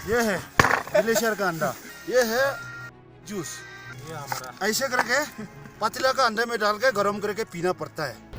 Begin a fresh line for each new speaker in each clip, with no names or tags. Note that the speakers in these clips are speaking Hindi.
ये है ग्लेशियर का अंडा, ये है जूस।
ये हमारा
ऐसे करके पतला का अंडे में डाल के गर्म करके पीना पड़ता है।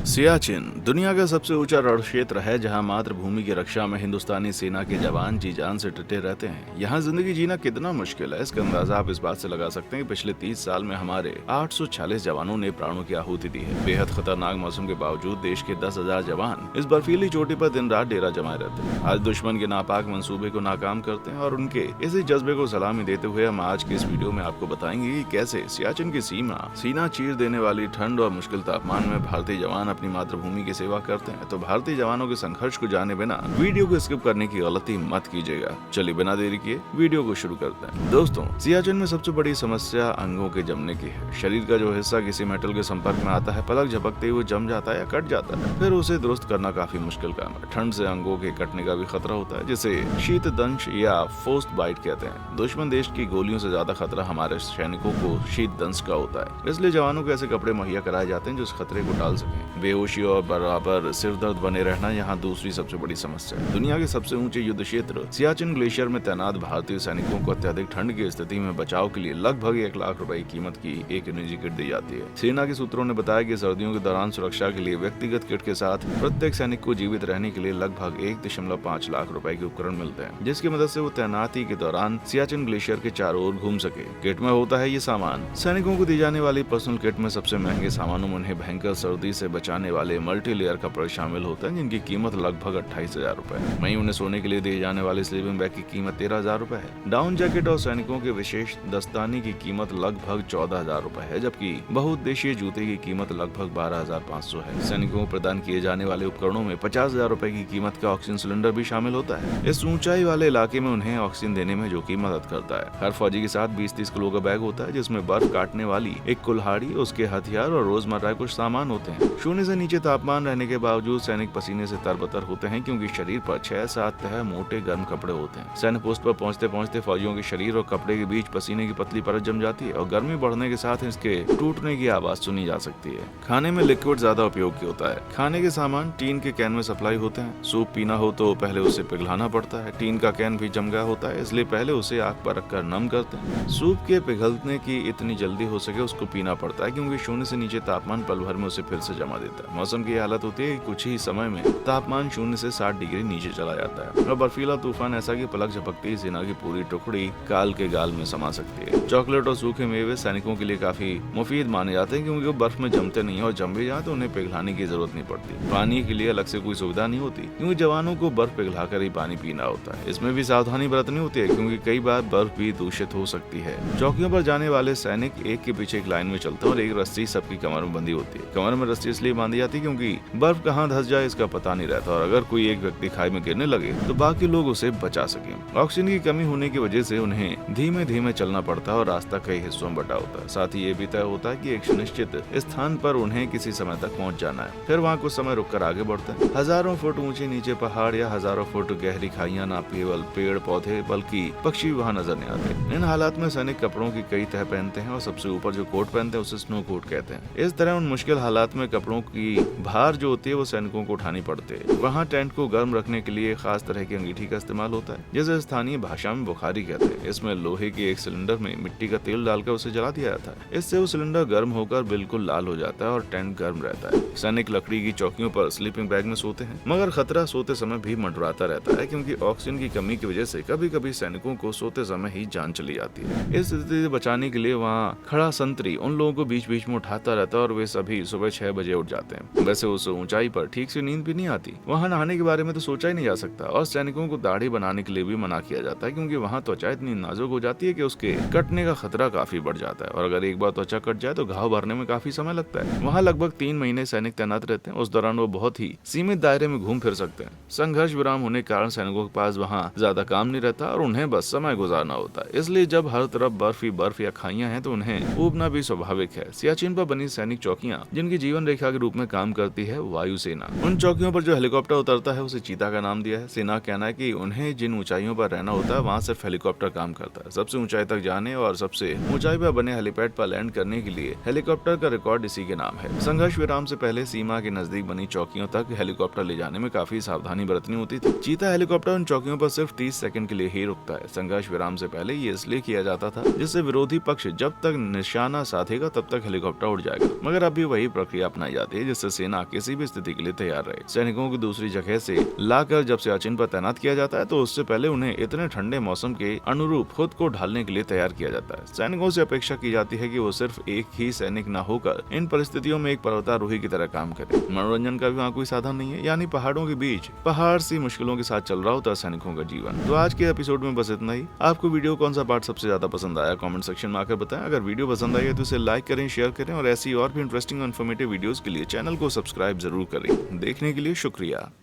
सियाचिन दुनिया का सबसे ऊंचा रण क्षेत्र है जहां मातृभूमि की रक्षा में हिंदुस्तानी सेना के जवान जी जान से डटे रहते हैं। यहां जिंदगी जीना कितना मुश्किल है, इसका अंदाजा आप इस बात से लगा सकते हैं कि पिछले 30 साल में हमारे 846 जवानों ने प्राणों की आहुति दी है। बेहद खतरनाक मौसम के बावजूद देश के 10,000 जवान इस बर्फीली चोटी पर दिन रात डेरा जमाए रहते हैं। आज दुश्मन के नापाक मंसूबे को नाकाम करते हैं और उनके इसी जज्बे को सलामी देते हुए हम आज के इस वीडियो में आपको बताएंगे कि कैसे सियाचिन की सीना चीर देने वाली ठंड और मुश्किल तापमान में भारतीय जवान अपनी मातृभूमि की सेवा करते हैं। तो भारतीय जवानों के संघर्ष को जाने बिना वीडियो को स्किप करने की गलती मत कीजिएगा। चलिए बिना देरी किए वीडियो को शुरू करते हैं। दोस्तों, सियाचिन में सबसे बड़ी समस्या अंगों के जमने की है। शरीर का जो हिस्सा किसी मेटल के संपर्क में आता है, पलक झपकते हुए जम जाता है या कट जाता है, फिर उसे दुरुस्त करना काफी मुश्किल काम है। ठंड से अंगों के कटने का भी खतरा होता है, जिसे शीत दंश या फ्रोस्ट बाइट कहते हैं। दुश्मन देश की गोलियों से ज्यादा खतरा हमारे सैनिकों को शीत दंश का होता है, इसलिए जवानों को ऐसे कपड़े मुहैया कराए जाते हैं जो इस खतरे को टाल सके। बेहोशी और बराबर सिर दर्द बने रहना यहाँ दूसरी सबसे बड़ी समस्या है। दुनिया के सबसे ऊंचे युद्ध क्षेत्र सियाचिन ग्लेशियर में तैनात भारतीय सैनिकों को अत्यधिक ठंड की स्थिति में बचाव के लिए लगभग 1 लाख रुपए की कीमत की एक निजी किट दी जाती है। सेना के सूत्रों ने बताया कि सर्दियों के दौरान सुरक्षा के लिए व्यक्तिगत किट के साथ प्रत्येक सैनिक को जीवित रहने के लिए लगभग 1.5 लाख रुपए के उपकरण मिलते हैं, जिसकी मदद से वो तैनाती के दौरान सियाचिन ग्लेशियर के चारों ओर घूम सके। किट में होता है ये सामान। सैनिकों को दी जाने वाली पर्सनल किट में सबसे महंगे सामानों में उन्हें भयंकर सर्दी से बचाने वाले मल्टी लेयर कपड़े शामिल होते हैं, जिनकी कीमत लगभग 28,000 रुपए है। वहीं उन्हें सोने के लिए दिए जाने वाले स्लीपिंग बैग की कीमत 13,000 रुपए है। डाउन जैकेट और सैनिकों के विशेष दस्ताने की कीमत लगभग 14,000 रुपए है, जबकि बहुउद्देशीय जूते की कीमत लगभग 12,500 है। सैनिकों को प्रदान किए जाने वाले उपकरणों में 50,000 रुपए की कीमत का ऑक्सीजन सिलेंडर भी शामिल होता है। इस ऊंचाई वाले इलाके में उन्हें ऑक्सीजन देने में जो की मदद करता है। हर फौजी के साथ 20-30 किलो का बैग होता है, जिसमें बर्फ काटने वाली एक कुल्हाड़ी, उसके हथियार और रोजमर्रा कुछ सामान होते हैं। शून्य से नीचे तापमान रहने के बावजूद सैनिक पसीने से तरबतर होते हैं, क्योंकि शरीर पर 6-7 तह मोटे गर्म कपड़े होते हैं। सैन्य पोस्ट पर पहुंचते पहुंचते फौजियों के शरीर और कपड़े के बीच पसीने की पतली परत जम जाती है और गर्मी बढ़ने के साथ इसके टूटने की आवाज सुनी जा सकती है। खाने में लिक्विड ज्यादा उपयोगी होता है। खाने के सामान टीन के कैन में सप्लाई होते हैं। सूप पीना हो तो पहले उसे पिघलाना पड़ता है। टीन का कैन भी जम गया होता है, इसलिए पहले उसे आग पर रखकर नम करते हैं। सूप के पिघलने की इतनी जल्दी हो सके उसको पीना पड़ता है, क्योंकि शून्य से नीचे तापमान पल भर में उसे फिर से जमा देता है। मौसम की हालत होती है कि कुछ ही समय में तापमान 0 से 60 डिग्री नीचे चला जाता है और बर्फीला तूफान ऐसा कि पलक झपकते ही सेना की पूरी टुकड़ी काल के गाल में समा सकती है। चॉकलेट और सूखे मेवे सैनिकों के लिए काफी मुफीद माने जाते हैं, क्योंकि वो बर्फ में जमते नहीं और जम भी जाए तो उन्हें पिघलाने की जरूरत नहीं पड़ती। पानी के लिए अलग से कोई सुविधा नहीं होती, क्योंकि जवानों को बर्फ पिघलाकर ही पानी पीना होता है। इसमें भी सावधानी बरतनी होती है, क्योंकि कई बार बर्फ भी दूषित हो सकती है। चौकियों पर जाने वाले सैनिक एक के पीछे एक लाइन में चलते हैं और एक रस्सी सबकी कमर में बंधी होती है। कमर में रस्सी इसलिए बांधी जाती है क्योंकि बर्फ कहाँ धंस जाए इसका पता नहीं रहता, और अगर कोई एक व्यक्ति खाई में गिरने लगे तो बाकी लोग उसे बचा सकें। ऑक्सीजन की कमी होने की वजह से उन्हें धीमे धीमे चलना पड़ता है और रास्ता कई हिस्सों में बटा होता है। साथ ही ये भी तय होता है कि एक सुनिश्चित स्थान पर उन्हें किसी समय तक पहुंच जाना है, फिर वहाँ कुछ समय रुककर आगे बढ़ते हैं। हजारों फुट ऊंचे नीचे पहाड़ या हजारों फुट गहरी खाइयां, ना केवल पेड़ पौधे बल्कि पक्षी वहाँ नजर नहीं आते। इन हालात में सैनिक कपड़ों की कई तह पहनते हैं और सबसे ऊपर जो कोट पहनते हैं उसे स्नो कोट कहते हैं। इस तरह उन मुश्किल हालात में कपड़ों की भार जो होती है वो सैनिकों को उठानी पड़ती है। वहाँ टेंट को गर्म रखने के लिए खास तरह की अंगीठी का इस्तेमाल होता है, जिसे स्थानीय भाषा में बुखारी कहते हैं। इसमें लोहे के एक सिलेंडर में मिट्टी का तेल डालकर उसे जला दिया जाता है। इससे वो सिलेंडर गर्म होकर बिल्कुल लाल हो जाता है और टेंट गर्म रहता है। सैनिक लकड़ी की चौकियों पर स्लीपिंग बैग में सोते हैं, मगर खतरा सोते समय भी मंडराता रहता है, क्योंकि ऑक्सीजन की कमी की वजह से कभी कभी सैनिकों को सोते समय ही जान चली जाती है। इस स्थिति से बचाने के लिए वहाँ खड़ा संतरी उन लोगों को बीच बीच में उठाता रहता है और वे सभी सुबह 6 बजे उठ जाते हैं। वैसे उस ऊंचाई पर ठीक से नींद भी नहीं आती। वहाँ नहाने के बारे में तो सोचा ही नहीं जा सकता, और सैनिकों को दाढ़ी बनाने के लिए भी मना किया जाता है, क्योंकि वहाँ त्वचा इतनी नाजुक हो जाती है कि उसके कटने का खतरा काफी बढ़ जाता है, और अगर एक बार त्वचा कट जाए तो घाव भरने में काफी समय लगता है। वहाँ लगभग 3 महीने सैनिक तैनात रहते हैं। उस दौरान वो बहुत ही सीमित दायरे में घूम फिर सकते हैं। संघर्ष विराम होने के कारण सैनिकों के पास वहाँ ज्यादा काम नहीं रहता और उन्हें बस समय गुजारना होता है। इसलिए जब हर तरफ बर्फ ही बर्फ या खाइयां हैं तो उन्हें ऊबना भी स्वाभाविक है। सियाचिन पर बनी सैनिक चौकियां जिनकी जीवन रेखा के रूप में काम करती है वायुसेना। उन चौकियों पर जो हेलीकॉप्टर उतरता है उसे चीता का नाम दिया है। सेना का कहना है कि उन्हें जिन ऊंचाइयों पर रहना होता है वहाँ सिर्फ हेलीकॉप्टर काम करता है। सबसे ऊंचाई तक जाने और सबसे ऊंचाई पर बने हेलीपैड पर लैंड करने के लिए हेलीकॉप्टर का रिकॉर्ड इसी के नाम है। संघर्ष विराम से पहले सीमा के नजदीक बनी चौकियों तक हेलीकॉप्टर ले जाने में काफी सावधानी बरतनी होती थी। चीता हेलीकॉप्टर उन चौकियों पर सिर्फ 30 सेकंड के लिए ही रुकता है। संघर्ष विराम से पहले ये इसलिए किया जाता था जिससे विरोधी पक्ष जब तक निशाना साधेगा तब तक हेलीकॉप्टर उड़ जाएगा, मगर अब भी वही प्रक्रिया अपनाई जाती है जिससे सेना किसी भी स्थिति के लिए तैयार रहे। सैनिकों को दूसरी जगह से लाकर जब सियाचिन पर तैनात किया जाता है तो उससे पहले उन्हें इतने ठंडे मौसम के अनुरूप खुद को ढालने के लिए तैयार किया जाता है। सैनिकों से अपेक्षा की जाती है कि वो सिर्फ एक ही सैनिक न होकर इन परिस्थितियों में एक पर्वतारोही की तरह काम करे। मनोरंजन का भी वहाँ कोई साधन नहीं है, यानी पहाड़ों के बीच पहाड़ सी मुश्किलों के साथ चल रहा होता है सैनिकों का जीवन। तो आज के एपिसोड में बस इतना ही। आपको वीडियो कौन सा पार्ट सबसे ज्यादा पसंद आया कमेंट सेक्शन में आकर बताएं। अगर वीडियो पसंद आई है तो इसे लाइक करें, शेयर करें और ऐसी और भी इंटरेस्टिंग और इन्फॉर्मेटिव वीडियोस के लिए चैनल को सब्सक्राइब जरूर करें। देखने के लिए शुक्रिया।